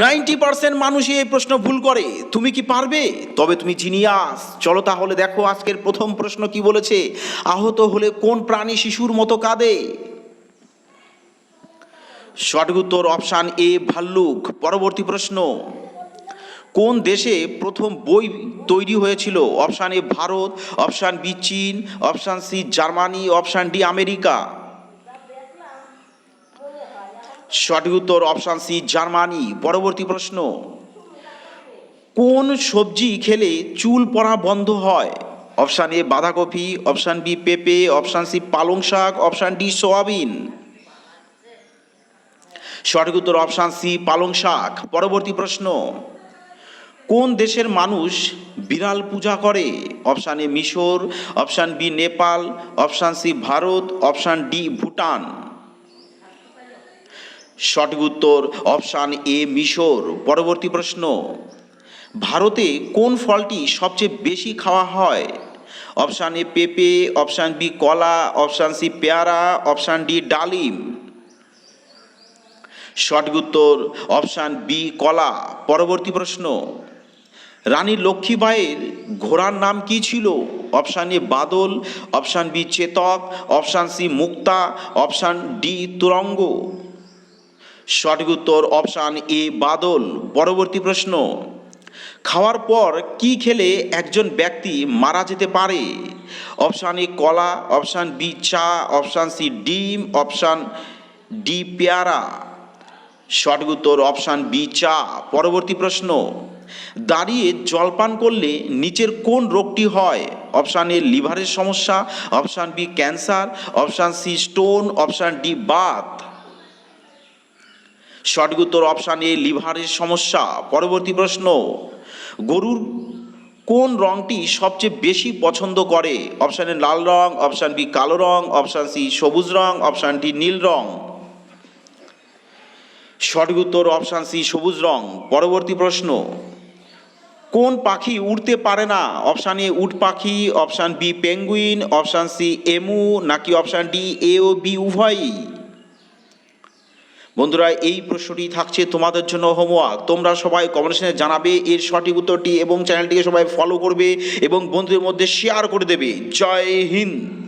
90% মানুষই এই প্রশ্ন ভুল করে। তুমি কি পারবে? তবে তুমি জিনিয়াস। চলো তাহলে দেখো আজকের প্রথম প্রশ্ন কি বলেছে। আহত হলে কোন প্রাণী শিশুর মতো কাঁদে? সঠিক উত্তর অপশান এ ভাল্লুক। পরবর্তী প্রশ্ন, কোন দেশে প্রথম বই তৈরি হয়েছিল? অপশান এ ভারত, অপশান বি চীন, option C Germany, option D America. সঠিক উত্তর অপশান সি জার্মানি। পরবর্তী প্রশ্ন, কোন সবজি খেলে চুল পড়া বন্ধ হয়? অপশান এ বাঁধাকপি, অপশান বি পেঁপে, অপশান সি পালং শাক, অপশান ডি সয়াবিন। সঠিক উত্তর অপশান সি পালং শাক। পরবর্তী প্রশ্ন, কোন দেশের মানুষ বিড়াল পূজা করে? অপশান এ মিশর, option B Nepal, option C Bharat, option D Bhutan. সঠিক উত্তর অপশান এ মিশর। পরবর্তী প্রশ্ন, ভারতে কোন ফলটি সবচেয়ে বেশি খাওয়া হয়? অপশান এ পেঁপে, অপশান বি কলা, অপশান সি পেয়ারা, অপশান ডি ডালিম। সঠিক উত্তর অপশান বি কলা। পরবর্তী প্রশ্ন, রানী লক্ষ্মীবাঈয়ের ঘোড়ার নাম কি ছিল? Option A Badal, option B Chetak, option C Mukta, option D Turang. সঠিক উত্তর অপশান এ বাদল। পরবর্তী প্রশ্ন, খাওয়ার পর কি খেলে একজন ব্যক্তি মারা যেতে পারে? অপশান এ কলা, অপশান বি চা, অপশান সি ডিম, অপশান ডি পেয়ারা। সঠিক উত্তর অপশান বি চা। পরবর্তী প্রশ্ন, দাঁড়িয়ে জলপান করলে নিচের কোন রোগটি হয়? অপশান এ লিভারের সমস্যা, option B cancer, option C stone, option D বাত। সঠিক উত্তর অপশান এ লিভারের সমস্যা। পরবর্তী প্রশ্ন, গরুর কোন রংটি সবচেয়ে বেশি পছন্দ করে? অপশান এ লাল রং, অপশান বি কালো রং, অপশান সি সবুজ রং, অপশান ডি নীল রং। সঠিক উত্তর অপশান সি সবুজ রং। পরবর্তী প্রশ্ন, কোন পাখি উড়তে পারে না? অপশান এ উট পাখি, option B penguin, option C emu, নাকি অপশান ডি এ ও বি উভয়ই। বন্ধুরা, এই প্রশ্নটি থাকছে তোমাদের জন্য হোমওয়ার্ক। তোমরা সবাই কমেন্টে জানাবে এর সঠিক উত্তরটি এবং চ্যানেলটিকে সবাই ফলো করবে এবং বন্ধুদের মধ্যে শেয়ার করে দেবে। জয় হিন্দ।